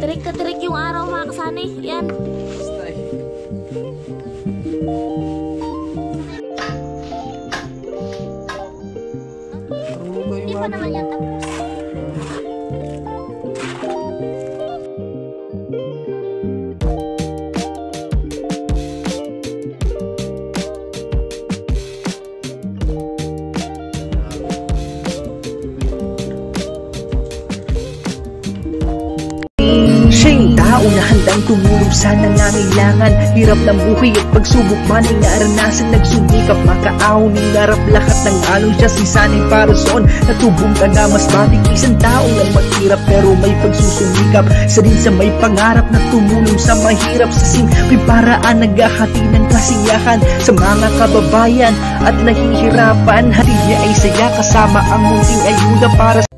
tirik na tirik yung araw mga kasani. Yan. Hindi pa naman yan tapos. Siya'y tao na handang tumulong sa nangangailangan. Hirap ng buhay at pagsubok man ay naranasan. Nagsumikap makaahon ng narap lahat ng alon. Siya si sanay para soon natubong taga mas matik. Isang tao lang maghirap pero may pagsusumikap. Sa din sa may pangarap na tumulong sa mahirap. Sa simpleng paraan naghahati ng kasiyahan sa mga kababayan at nahihirapan. Hati niya ay saya kasama ang munting ayuda para sa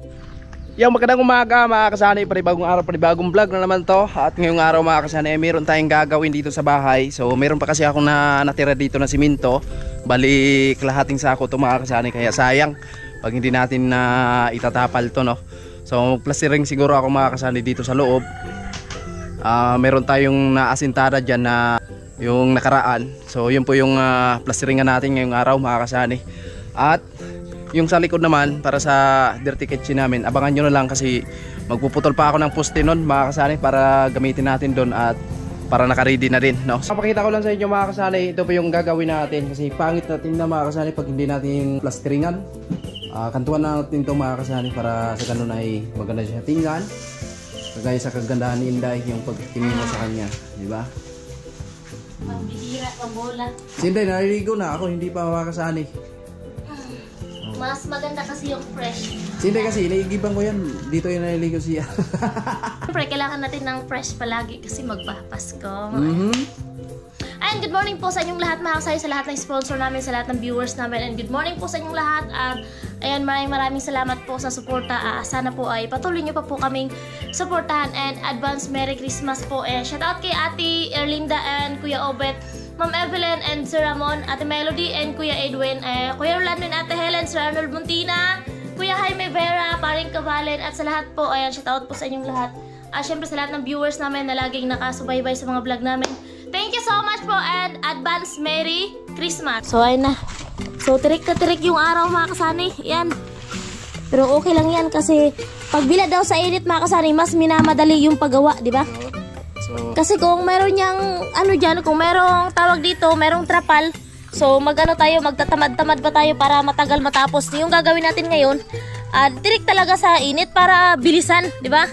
Yung magandang umaga mga kasani, panibagong araw, panibagong vlog na naman to. At ngayong araw mga kasani, meron tayong gagawin dito sa bahay. So meron pa kasi ako na natira dito na siminto. Balik lahating sako to mga kasani, kaya sayang pag hindi natin na itatapal to, no. So plastering siguro ako mga kasani dito sa loob. Meron tayong naasintada dyan na yung nakaraan. So yun po yung plasteringan natin ngayong araw mga kasani. At yung sa likod naman para sa dirty kitchen namin, abangan nyo na lang kasi magpuputol pa ako ng poste nun mga kasani para gamitin natin doon at para naka-ready na din, no? Papakita ko lang sa inyo mga kasani, ito po yung gagawin natin kasi pangit natin na mga kasani pag hindi natin plasteringan. Kantuan natin to mga kasani para sa ganun ay maganda siya tingnan. Kagaya sa kagandahan ni Inday yung pagtingin mo sa kanya, di ba? Magbihira pang bola. Si Inday naliligo na, ako hindi pa mga kasani. Mas maganda kasi yung fresh. Hindi kasi, naiigiban ko yan. Dito yung naliligo siya. Siyempre, kailangan natin ng fresh palagi kasi magpapasko. And good morning po sa inyong lahat mga kasay, sa lahat ng sponsor namin, sa lahat ng viewers namin. And good morning po sa inyong lahat. At ayan, maraming salamat po sa suporta. Sana po ay patuloy nyo pa po kaming suportahan. And advance Merry Christmas po. Shout out kay Ate Erlinda and Kuya Obet, Ma'am Evelyn and Sir Ramon, Ate Melody and Kuya Edwin, Kuya Rolando and Ate Helen, Sir Arnold Muntina, Kuya Jaime Vera, Paring Kavalen, at sa lahat po, ayan, shoutout po sa inyong lahat. Syempre sa lahat ng viewers namin na laging nakasubaybay sa mga vlog namin. Thank you so much po and advance Merry Christmas. So ayun na. So tirik na tirik yung araw mga kasani. Yan. Pero okay lang yan kasi pagbila daw sa init mga kasani, mas minamadali yung paggawa, di ba? Kasi kung meron niyang ano dyan, kung merong tawag dito, merong trapal, so magano tayo, magtatamad-tamad pa tayo para matagal matapos. Yung gagawin natin ngayon, tirik talaga sa init para bilisan, di ba?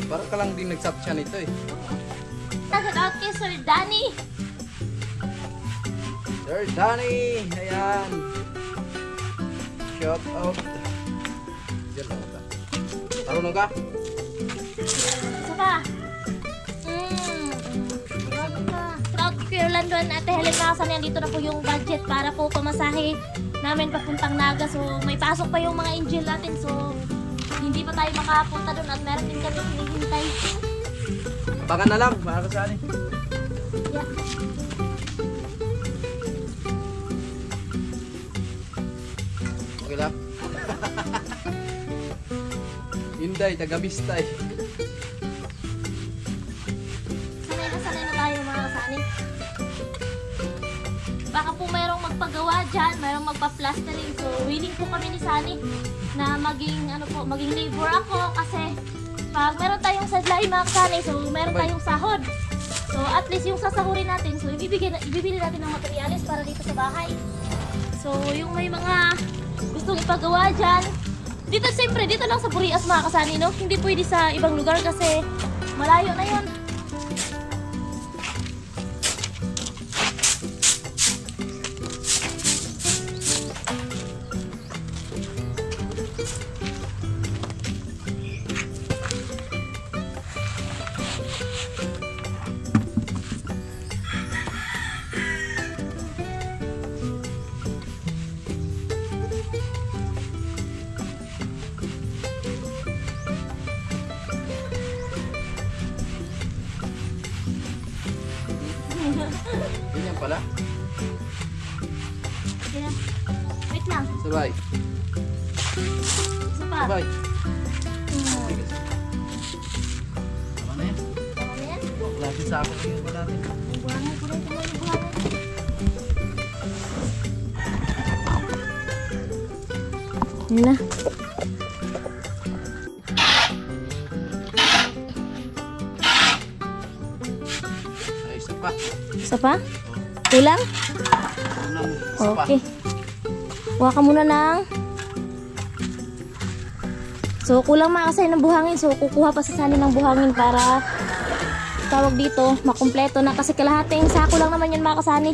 Parang ka lang din nagsat siya nito eh. Shout out kay Sir Danny. Sir Danny, ayan. Shout out. Marunong ka? Isa pa. Marunong ka. Shout kay Orlando and Ate Helen Nakasan. Dito na po yung budget para po pamasahe namin papuntang Naga. So may pasok pa yung mga angel natin. So hindi pa tayo makapunta doon at meron din kami hinihintay. Abangan na lang, mga kasani. Yeah. Okay lang. Inday, taga-bistay. Sanay na tayo mga kasani. Baka po mayroong magpagawa dyan, mayroong magpa-plastering. So willing po kami ni Sunny na maging maging labor ako kasi pag meron tayong sadlay mga kasani, so meron tayong sahod. So at least yung sasahurin natin, so ibibili natin ng materyales para dito sa bahay. So yung may mga gustong ipagawa dyan, dito siyempre, dito lang sa Burias mga kasani, no? Hindi pwede sa ibang lugar kasi malayo na yun. Ganyan pala. Wait lang. Sabay. pa. Bye. Tama na yan? Lagi sa akin yung ba natin? Buhangin ko rin ito mga buhangin. Yun na. Ay, isa pa. Isa pa? Kulang? Isa pa. Okay. Kuha ka muna ng... So, kulang mga kasay ng buhangin. So, kukuha pa sa sani ng buhangin para tawag dito, makumpleto na. Kasi kalahating sako lang naman yun mga kasani.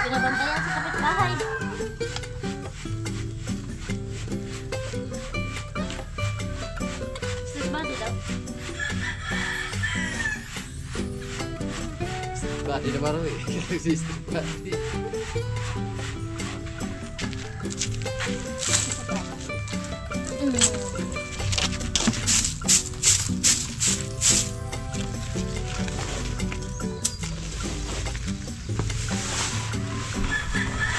Pinabantayan sa kapitbahay. Street body daw. Bati na parang eh. Street body.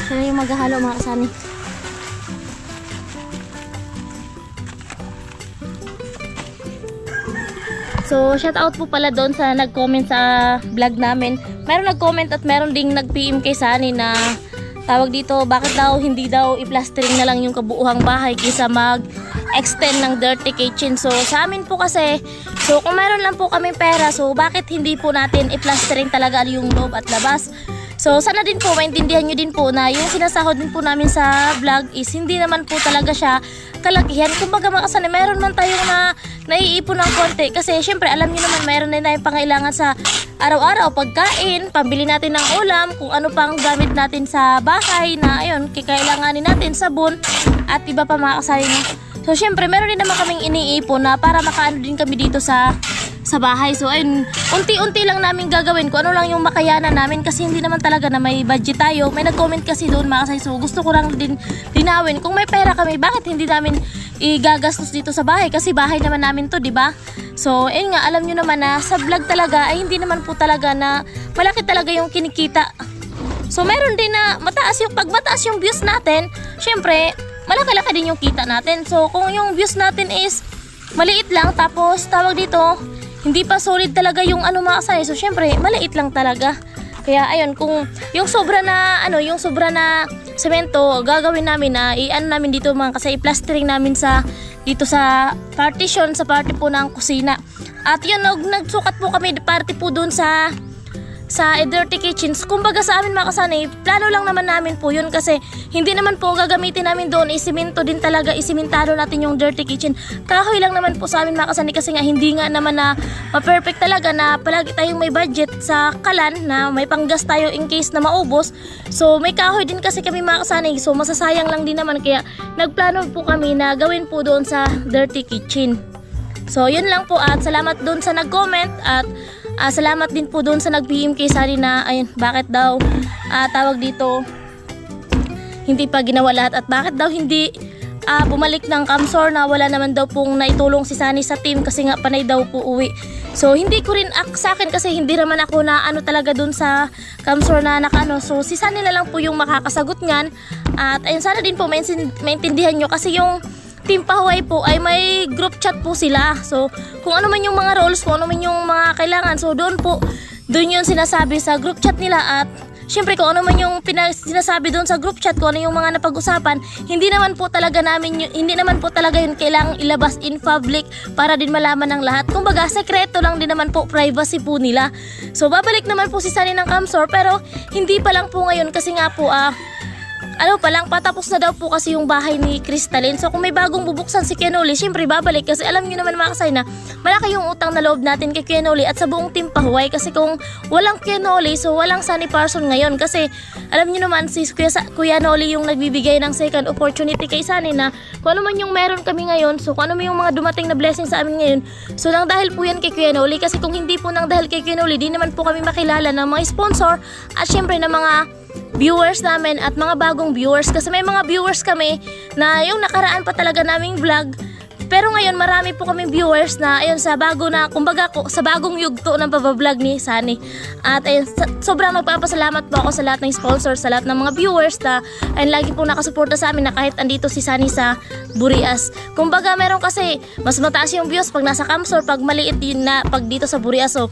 Siya yung maghahalo mga kasani. So, shout out po pala doon sa nag-comment sa vlog namin. Meron nag-comment at meron ding nag-PM kay Sani na tawag dito, bakit daw hindi daw i-plastering na lang yung kabuuhang bahay kaysa mag-extend ng dirty kitchen. So, sa amin po kasi, so kung meron lang po kaming pera, so bakit hindi po natin i-plastering talaga yung loob at labas? So, sana din po, maintindihan nyo din po na yung sinasahod din po namin sa vlog is hindi naman po talaga siya kalakihan. Kumbaga mga kasani, meron man tayong naiipon ng konti. Kasi syempre, alam nyo naman, meron din tayong pangailangan sa araw-araw, pagkain, pambili natin ng ulam, kung ano pang gamit natin sa bahay na, ayun, kikailanganin natin, sabon, at iba pa mga kasani. So, syempre, meron din naman kaming iniipon na para makaano din kami dito sa bahay. So, ayun, unti-unti lang namin gagawin kung ano lang yung makayanan namin kasi hindi naman talaga na may budget tayo. May nag-comment kasi doon mga kasay. So, gusto ko lang din linawin. Kung may pera kami, bakit hindi namin igagastos dito sa bahay? Kasi bahay naman namin to, di ba? So, ayun nga, alam nyo naman na sa vlog talaga ay hindi naman po talaga na malaki talaga yung kinikita. So, meron din na pag mataas yung views natin, syempre, malaki-laki din yung kita natin. So, kung yung views natin is maliit lang, tapos tawag dito, hindi pa solid talaga yung ano mga kasay. So, syempre, maliit lang talaga. Kaya, ayun, kung yung sobra na, yung sobra na semento, gagawin namin na, i-ano namin dito mga kasay, i-plastering namin dito sa partition, sa party po ng kusina. At yun, nagsukat po kami, party po dun sa dirty kitchens. Kumbaga sa amin mga kasani, plano lang naman namin po yun kasi hindi naman po gagamitin namin doon, isiminto din talaga, isimentado natin yung dirty kitchen. Kahoy lang naman po sa amin mga kasani kasi nga hindi nga naman na ma-perfect talaga na palagi tayong may budget sa kalan na may panggas tayo in case na maubos. So may kahoy din kasi kami mga kasani, so masasayang lang din naman kaya nagplano po kami na gawin po doon sa dirty kitchen. So yun lang po at salamat doon sa nag-comment at salamat din po doon sa nag-PM kay Sari na ayun, bakit daw tawag dito hindi pa ginawa lahat at bakit daw hindi bumalik ng Camsor na wala naman daw pong naitulong si Sani sa team kasi nga panay daw po uwi. So hindi ko rin sa akin kasi hindi naman ako na ano talaga doon sa Camsor na nakaano. So si Sani na lang po yung makakasagot niyan at ayun, sana din po maintindihan nyo kasi yung Team Pahuay po ay may group chat po sila. So, kung ano man yung mga roles, kung ano man yung mga kailangan, so doon yun sinasabi sa group chat nila at syempre kung ano man yung sinasabi doon sa group chat, kung ano yung mga napag-usapan, hindi naman po talaga yun kailangang ilabas in public para din malaman ng lahat. Kumbaga, sekreto lang din naman po, privacy po nila. So, babalik naman po si Sani ng Camsor pero hindi pa lang po ngayon kasi nga po ano pa lang, patapos na daw po kasi yung bahay ni Crystalline. So kung may bagong bubuksan si Kianoli, syempre babalik. Kasi alam nyo naman mga kasay na malaki yung utang na loob natin kay Kianoli at sa buong team Pahuway. Kasi kung walang Kianoli, so walang Sunny Parson ngayon. Kasi alam nyo naman si Kuya Noli yung nagbibigay ng second opportunity kay Sunny na kung ano man yung meron kami ngayon, so kung ano man yung mga dumating na blessing sa amin ngayon, so nang dahil po yan kay Kuya Noli. Kasi kung hindi po nang dahil kay Kuya Noli, di naman po kami makilala ng mga sponsor at syempre ng mga viewers namin at mga bagong viewers. Kasi may mga viewers kami na yung nakaraan pa talaga naming vlog, pero ngayon marami po kaming viewers na ayun sa bago na, kumbaga sa bagong yugto ng pabablog ni Sunny. At ayun, sobrang nagpapasalamat po ako sa lahat ng sponsors, sa lahat ng mga viewers na ayun, lagi po nakasuporta sa amin na kahit andito si Sunny sa Burias. Kumbaga meron kasi mas mataas yung views pag nasa Camsor, pag maliit yun na pag dito sa Burias. So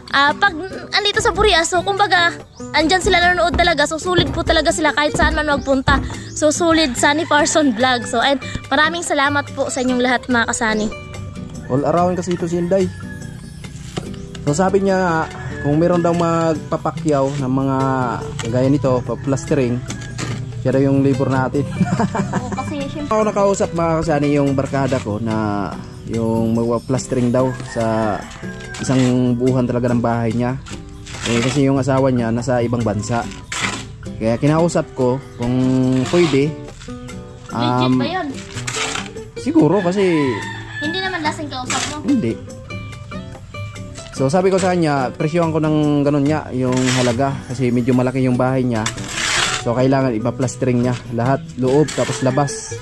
pag andito sa Burias, so kumbaga andyan sila nanonood talaga, so sulit po talaga sila kahit saan man magpunta. So sulit Sunny Parson Vlog. So ayun, maraming salamat po sa inyong lahat mga kasani. All around kasi ito si Inday. So sabi niya kung meron daw magpapakyaw ng mga gaya nito, pa-plastering, siya daw yung labor natin. Oo, kasi syempre ako nakausap mga kasani yung barkada ko na yung magpa-plastering daw sa isang buuhan talaga ng bahay niya. Kasi yung asawa niya nasa ibang bansa. Kaya kinausap ko kung pwede. legit ba yun? Siguro kasi Hindi naman lasing kausap mo? hindi. So sabi ko sa kanya, presyohan ko ng ganun niya yung halaga kasi medyo malaki yung bahay niya. So kailangan ipa-plastering niya lahat, loob tapos labas.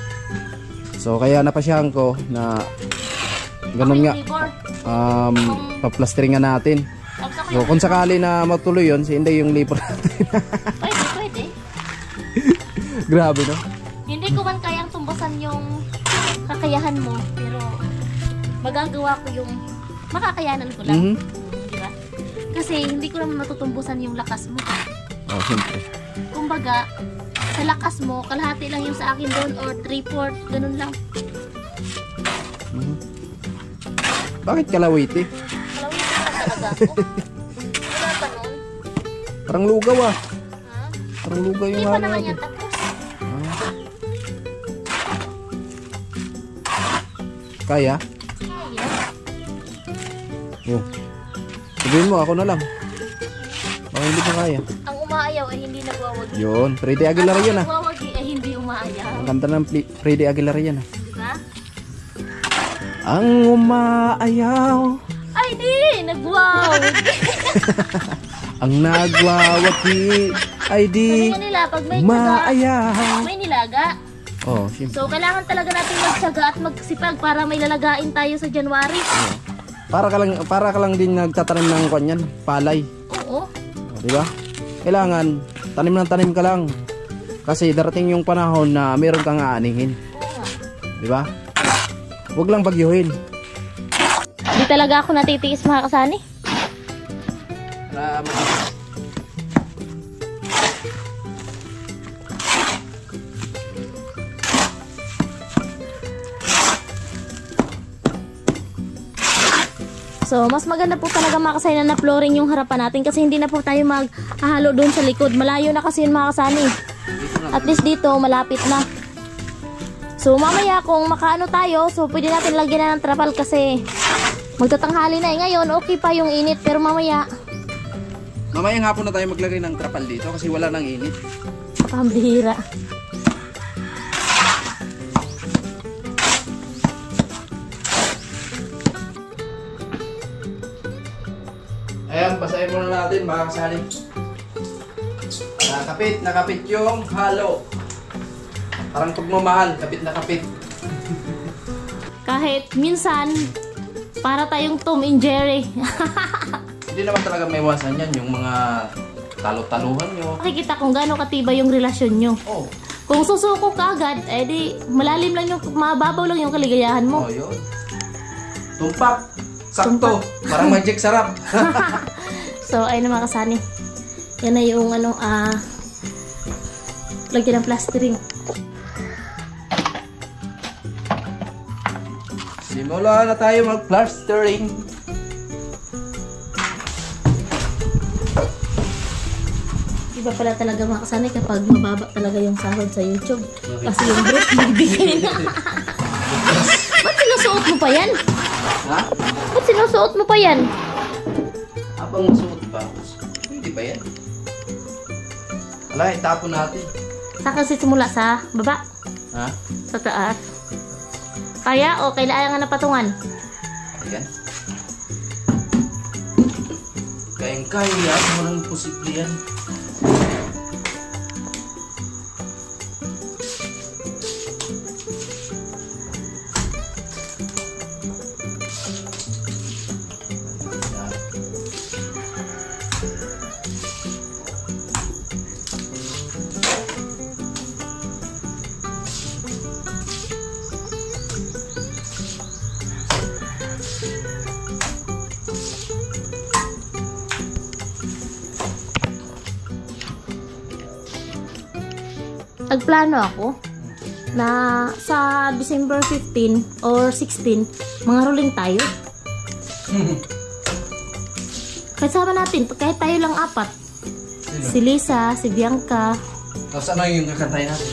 So kaya napasyahan ko na ganun nga, pa-plasteringan natin. So kung sakali na matuloy yun, si Inday yung labor natin. Pwede. Grabe no? Hindi ko man kayang tumbasan yung kakayahan mo, pero magagawa ko yung makakayanan ko lang. Di ba? Kasi hindi ko naman matutumbusan yung lakas mo. Oh, siyempre. Kumbaga, sa lakas mo, kalahati lang yung sa akin doon or 3/4, ganun lang. Bakit kalawiti? Kalawin ko lang talaga ako. Wala pa nun. Parang lugaw ah. Ha? Parang lugaw yung Hindi pa hangin naman natin. yan tapos. Kaya? Kaya. Oh. Sabihin mo, ako na lang. Baka hindi pa kaya. Ang umaayaw ay hindi nagwawagi. Yun, Freddy Aguilar yan ah. Ang nagwawagi ay hindi umaayaw. Ang kanta ng Freddy Aguilar yan ah. Diba? Ang umaayaw, Ay di! Nagwawagi. ang nagwawagi, ay di Sabi nga nila, pag may tiyaga, maayaw. may nilaga. Oh, siyempre. So, kailangan talaga natin magtiyaga at magsipag para may lalagain tayo sa January. Para ka lang din nagtatanim ng kanyan, palay. Oo. Di ba? Kailangan tanim ka lang. Kasi darating yung panahon na meron kang aanihin. Oo nga. Di ba? Huwag lang bagyuhin. Di talaga ako natitiis mga kasani. So, mas maganda po talaga mga kasani na flooring yung harapan natin kasi hindi na po tayo maghahalo doon sa likod. Malayo na kasi yun mga kasani. At least dito, malapit na. So, mamaya kung makaano tayo, so pwede natin lagyan na ng trapal kasi magtatanghali na eh. Ngayon, okay pa yung init pero mamaya, Mamayang hapon na tayo maglagay ng trapal dito kasi wala nang init. pambihira. Ayan, basahin muna natin mga kasali. Nakapit yung halo. Parang pagmamahal, kapit na kapit. Kahit minsan, para tayong Tom and Jerry. Hindi naman talaga may iwasan yan, yung mga talo-taluhan nyo. Makikita kung gaano katibay yung relasyon nyo. Oh, Kung susuko ka agad, edi malalim lang yung, mababaw lang yung kaligayahan mo. oh yun. Tumpak. Sakto. Parang magic sarap. So, ayun na mga kasani. Yan na yung lagyan ng plastering. Simula na tayo mag-plastering. Iba pala talaga mga kasanay kapag mababa talaga yung sahod sa YouTube. Kasi yung break, bibigay na. Ba't sinusuot mo pa yan? Ha? Ba't sinusuot mo pa yan? Habang masuot pa. Hindi ba yan? Wala, itapon natin. Saan kasi simula? Sa baba? Ha? Sa taas? Kaya o kailangan na patungan? Ayan. Kayang-kaya, walang posible yan. Nagplano ako na sa December 15 or 16, mga rolling tayo. Kahit sama natin, kahit tayo lang 4. Sino? Si Lisa, si Bianca. Tapos ano yung kakantay natin?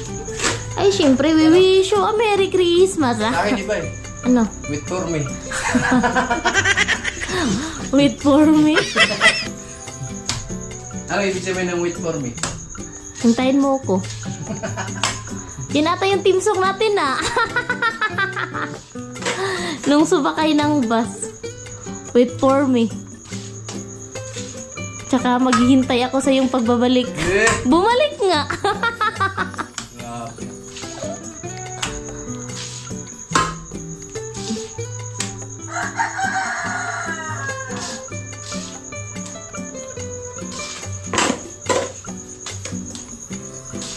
Ay, syempre, we wish you a Merry Christmas, Sa ah. akin, di ba eh? Ano? Wait for me. Wait for me. Ano ibig sabihin ng wait for me? Hintayin mo ko. Yan ata yung team song natin, ah. Nung subakay ng bus. Wait for me. Tsaka maghihintay ako sa iyong pagbabalik. Eh! Bumalik nga. Grabe.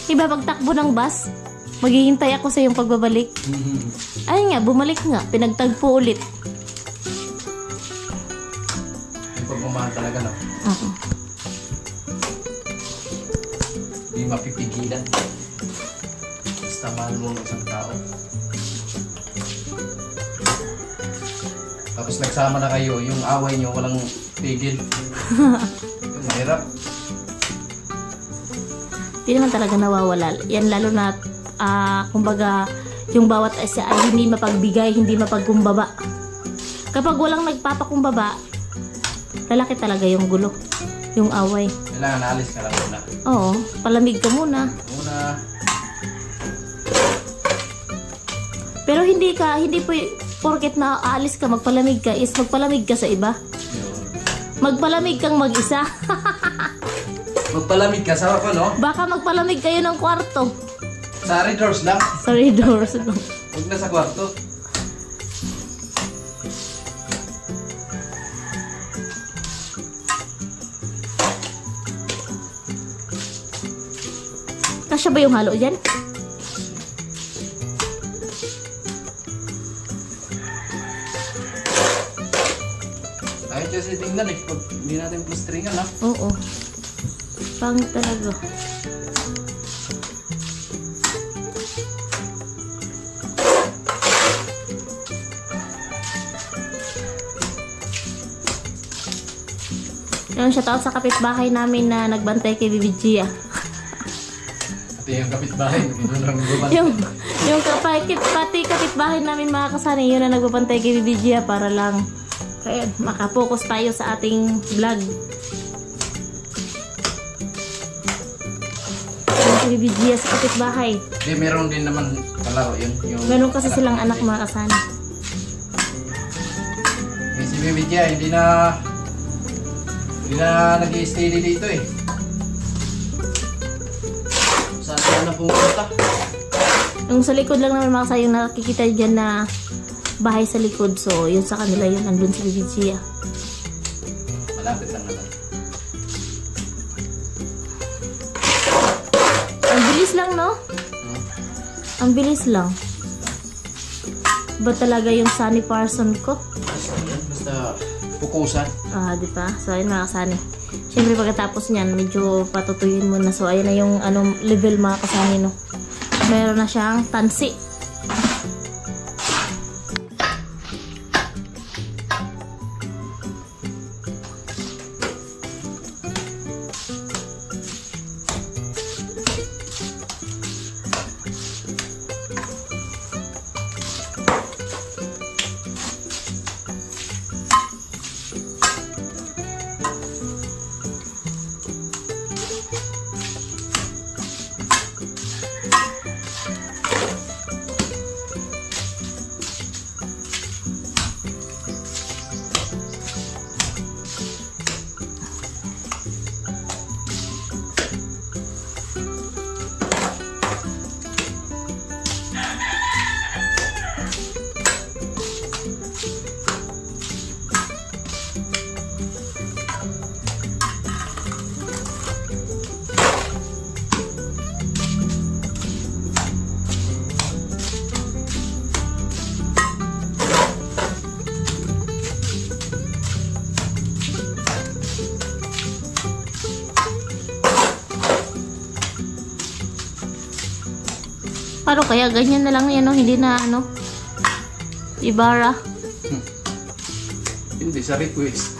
Iba pagtakbo ng bus, maghihintay ako sa iyong pagbabalik. Ay nga, bumalik nga. Pinagtagpo ulit. Yung pagmamahal talaga na. Hindi mapipigilan. Basta mahal mo ang isang tao. Tapos nagsama na kayo, yung away nyo walang pigil. Yung mahirap. Hindi naman talaga nawawala. Yan lalo na, kumbaga, yung bawat isa ay hindi mapagbigay, hindi mapagkumbaba. Kapag walang nagpapakumbaba, lalaki talaga yung gulo, yung away. Kailangan naalis ka lang muna. Oo, palamig ka muna. Pero hindi po porket na aalis ka, magpalamig ka, is magpalamig ka sa iba. Magpalamig kang mag-isa. Magpalamig ka sa ako, no? Baka magpalamig kayo ng kwarto. Sa doors lang. Sorry, doors. Huwag na sa kwarto. Kasya ba yung halo dyan? Ayun kasi tingnan eh. Pag hindi natin plasteringan, ha? Oo. Pangit talaga. Yan, shoutout sa kapitbahay namin na nagbantay kay Bibi Gia. Ito yung kapitbahay. yung pati kapitbahay namin mga kasani, yun na nagbabantay kay Bibi Gia para lang kaya makapokus tayo sa ating vlog. Yung si Bibi Gia sa kapitbahay. Hindi, meron din naman kalaro yun. Yung Meron kasi silang anak mga kasani. Eh, si Bibi Gia, hindi na nag-i-stay dito eh. Saan na pumunta? Yung sa likod lang naman mga kasani, yung nakikita dyan na bahay sa likod. So, yun sa kanila yun. Andun si Bibi Gia. Malapit lang naman. Ang bilis lang, no? Ang bilis lang. Ba talaga yung Sunny Parson ko? Basta pukusan. Di ba? So, ayun mga kasani. Siyempre, pagkatapos niyan, medyo patutuyuin mo na. So, ayun na yung level mga kasani, no? Meron na siyang tansi. Paano kaya ganyan na lang yan, no? Hindi na ano, ibara. Hindi sa request.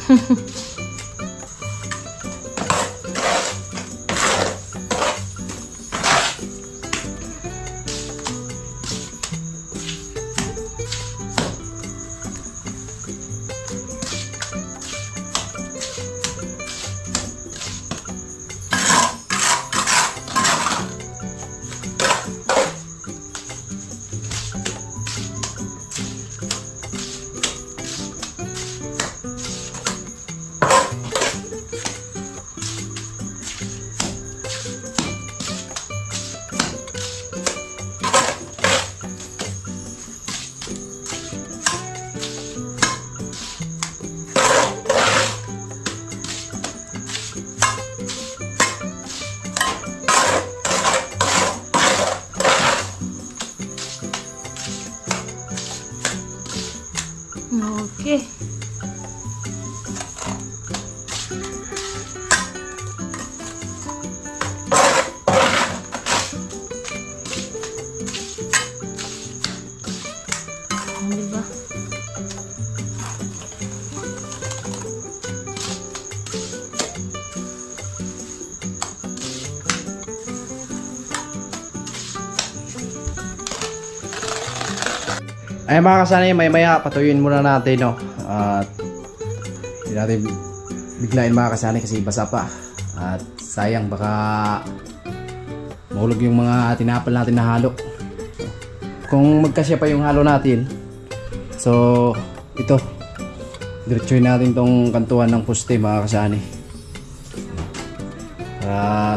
Okay. Diba? Ay mga kasanay, maya patuyuin muna natin, no. At hindi natin biglain mga kasanay kasi basa pa. At sayang baka mahulog yung mga tinapal natin na halo. Kung magkasya pa yung halo natin, so ito, diretsuhin natin tong kantuhan ng poste mga kasanay.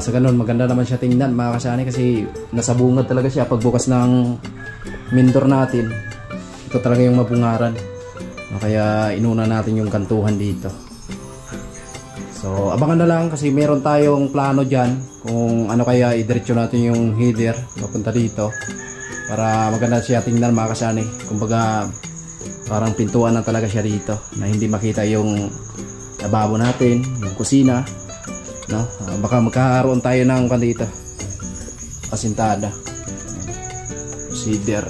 Sa ganun maganda naman siya tingnan mga kasanay kasi nasa bungad talaga siya pagbukas ng mindor natin. Ito talaga yung mabungaran. Kaya inuna natin yung kantuhan dito. So abangan na lang kasi meron tayong plano dyan kung ano kaya idiretso natin yung header papunta dito para maganda siya tingnan mga kasanay. Kumbaga parang pintuan na talaga siya dito na hindi makita yung lababo natin, yung kusina, no? Baka magkaroon tayo ng dito pasintada, header.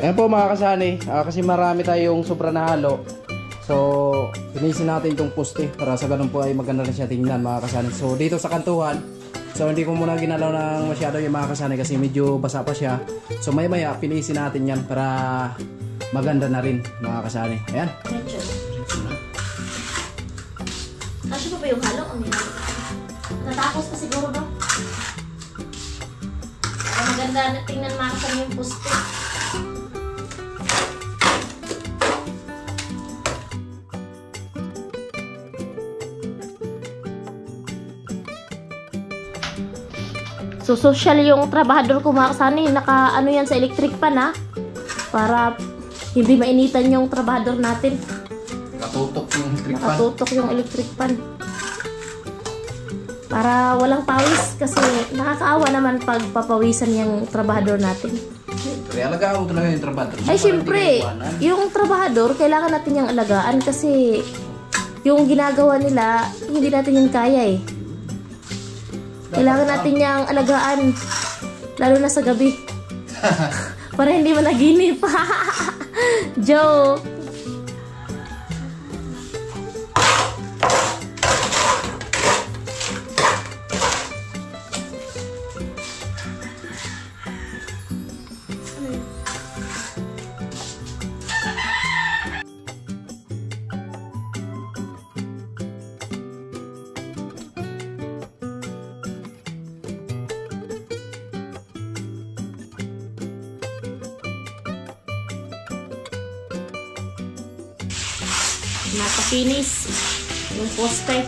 Ayan po mga kasani, kasi marami tayong sobra na halo. So, pinisin natin itong poste para sa ganun po ay maganda rin siya tingnan mga kasani. So, dito sa kantuhan, so hindi ko muna ginalaw ng masyado yung mga kasani kasi medyo basa pa siya. So, maya pinisin natin yan para maganda na rin mga kasani. Ayan. Kasi pa ba yung halo? Natapos pa siguro no? Para maganda na tingnan mga kasani yung poste. So, social yung trabahador ko mga kasani. Naka ano yan sa electric pan ha. Para hindi mainitan yung trabahador natin. Nakatutok yung electric pan. Nakatutok yung electric pan. Para walang pawis kasi nakakaawa naman pag papawisan yung trabahador natin. Kaya alagaan mo talaga yung trabahador. Ay, syempre, yung trabahador, kailangan natin yung alagaan kasi yung ginagawa nila, hindi natin yung kaya eh. Kailangan natin yung alagaan, lalo na sa gabi. Para hindi managinip. Joke. Nakapinis yung poste.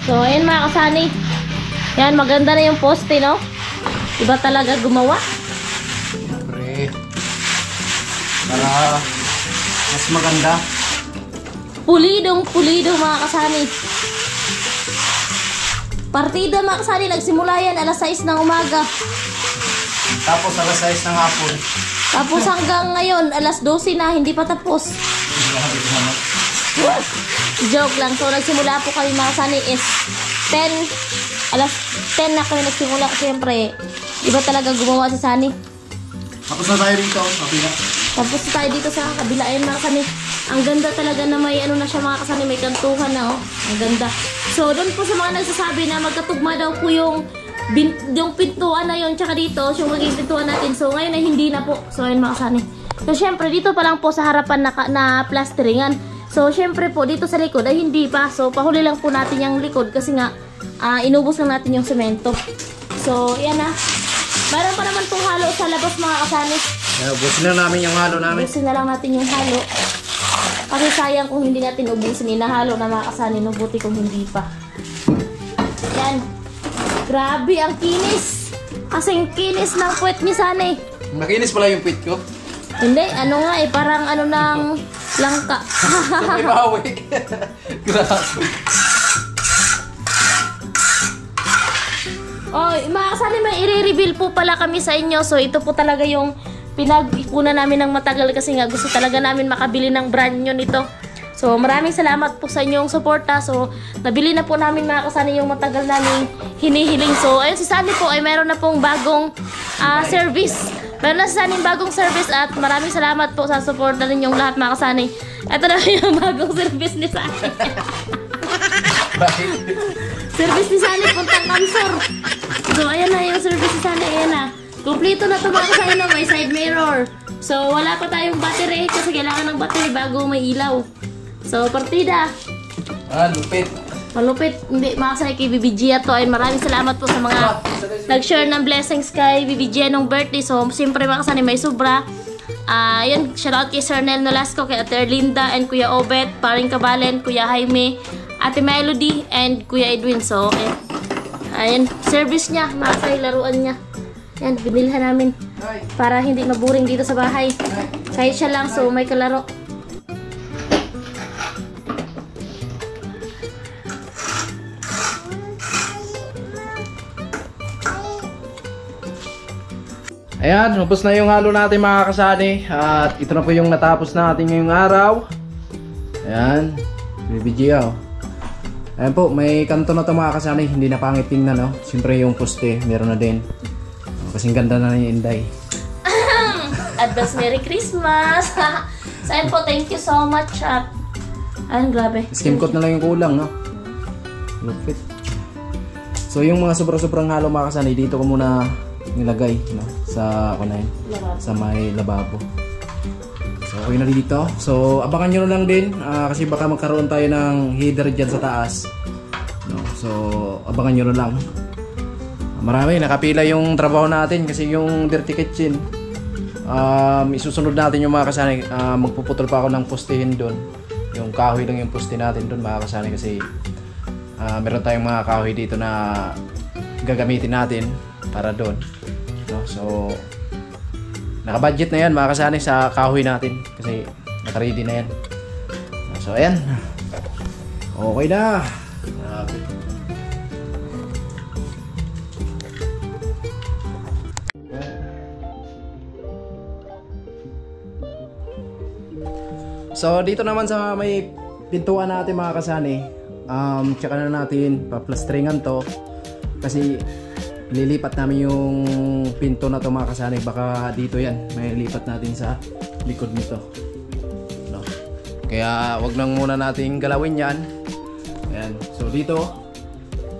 So, ayan mga kasani. Yan, maganda na yung poste, no? Iba talaga gumawa. Siyempre. Para mas maganda. Pulidong pulido mga kasani. Partida mga kasani, nagsimula yan alas 6 ng umaga. Tapos alas 6 ng hapon. Tapos hanggang ngayon, alas 12 na, hindi pa tapos. Joke lang. So, nagsimula po kami mga kasani is 10. Alas 10 na kami nagsimula. Siyempre, iba talaga gumawa si Sani. Tapos na tayo dito. Kapila. Tapos na tayo dito sa kabila. Ayan mga kasani. Ang ganda talaga na may ano na siya mga kasani. May kantuhan na oh. Ang ganda. So, doon po sa mga nagsasabi na magkatugma daw po yung pintuan na yun. Tsaka dito, yung magiging pintuan natin. So, ngayon ay hindi na po. So, ayan mga kasani. So, syempre, dito pa lang po sa harapan na plasteringan. So, syempre po, dito sa likod ay hindi pa. So, pahuli lang po natin yung likod kasi nga, inubos lang natin yung semento. So, yan na. Meron pa naman pong halo sa labas mga kasani. Ubusin na namin yung halo namin. Ubusin na lang natin yung halo. Kasi sayang kung hindi natin ubusin. Inahalo na mga kasani. Nubuti kung hindi pa. Yan. Grabe, ang kinis. Kasing kinis ng puwet ni Sani. Makinis pala yung pit ko. Hindi, ano nga eh. Parang ano ng langka. Sabay bawi. Grabe. Oh, mga kasali, may i-reveal po pala kami sa inyo. So, ito po talaga yung pinag-ikunan namin ng matagal kasi nga gusto talaga namin makabili ng brand new nito. So, maraming salamat po sa inyong suporta. So, nabili na po namin mga kasali yung matagal namin hinihiling. So, ayun, si Sunny po ay meron na pong bagong service. Meron na si Sunny bagong service at maraming salamat po sa suporta ninyong lahat mga kasali. Ito na yung bagong service ni Sunny. Service ni Sunny, puntang Kamsor. So, ayan na yung service ni Sunny. Ayan na. Kompleto na ito mga kasali na may side mirror. So, wala pa tayong battery kasi kailangan ng battery bago may ilaw. So, partida. Lupit. Malupit. Hindi, makasay kay Bibi Gia to. Ay, maraming salamat po sa mga nag-share ng blessings kay Bibi Gia nung birthday. So, siyempre makasani may sobra. Yun, shoutout kay Sir Nel Nolasco, kay Ate Erlinda, and Kuya Obet, Paring Kabalen, Kuya Jaime, Ate Melody, and Kuya Edwin. So, ayun, service niya, makasay laruan niya. Yan, binilhan namin para hindi maburing dito sa bahay. Kahit siya lang, so may kalaro. Ayan, tapos na yung halo natin mga kasani. At ito na po yung natapos natin ngayong araw. Ayan, BBG oh. Ayan po, may kanto na ito mga kasani. Hindi na pangit tingnan no. Siyempre yung poste, meron na din. Kasing ganda na yung Inday. Advance Merry Christmas! So ayun po, thank you so much. Ayun, grabe. Skim coat na lang yung kulang no. Lupit. So yung mga sobrang halo mga kasani, dito ko muna nilagay no, sa sa may lababo. So okay na dito. So abangan nyo na lang din kasi baka magkaroon tayo ng header dyan sa taas no. So abangan nyo na lang. Marami nakapila yung trabaho natin kasi yung dirty kitchen isusunod natin yung mga kasani. Magpuputol pa ako ng postehin doon. Yung kahoy lang yung poste natin doon mga kasani, kasi meron tayong mga kahoy dito na gagamitin natin para doon, no? So naka-budget na yan mga kasani sa kahoy natin, kasi naka-ready na yan. So ayan, okay na. Grabe. So dito naman sa may pintuan natin mga kasani, tsaka na natin paplastringan to, kasi lilipat namin yung pinto na to mga kasani. Baka dito yan, may lipat natin sa likod nito, no? Kaya wag lang muna nating galawin yan. Ayan. So dito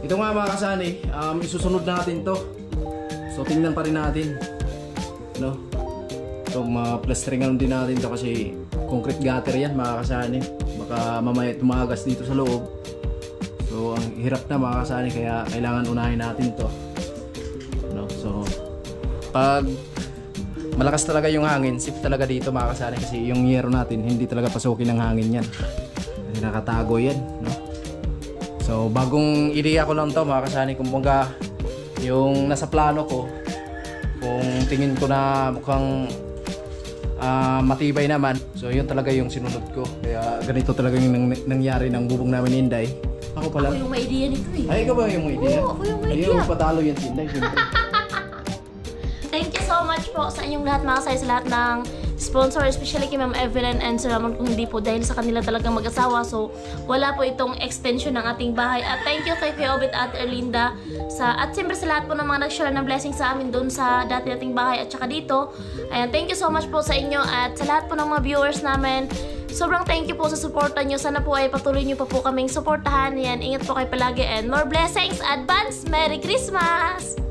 nga mga kasani, isusunod natin to. So tingnan pa rin natin, no? So maplastringan din natin to, kasi concrete gutter yan mga kasani. Baka mamaya tumagas dito sa loob. So ang hirap na mga kasani, kaya kailangan unahin natin to, no? So pag malakas talaga yung hangin, safe talaga dito mga kasani, kasi yung yero natin hindi talaga pasukin ng hangin yan, kasi nakatago yan, no? So bagong ideya ko lang to mga kasani. Kumbaga yung nasa plano ko, kung tingin ko na mukhang matibay naman, so yun talaga yung sinunod ko. Kaya ganito talaga yung nangyari ng bubong namin ni Inday. Ako pala. Ako yung may idea nito eh. Ay, ikaw ba yung may idea? Oo, ako yung may idea. Ayaw, patalo yan si Inday. Thank you so much po sa inyong lahat mga kasay, sa lahat ng sponsor, especially kay Ma'am Evelyn and Sir Ramon. Kung hindi po dahil sa kanila talagang mag-asawa, so wala po itong extension ng ating bahay. At thank you kay Kuya Obet at Erlinda at siyempre sa lahat po ng mga nag-share ng blessing sa amin doon sa dati nating bahay at saka dito. Ayan, thank you so much po sa inyo at sa lahat po ng mga viewers namin. Sobrang thank you po sa suporta nyo. Sana po ay patuloy nyo pa po kaming suportahan. Yan, ingat po kayo palagi and more blessings. Advance Merry Christmas!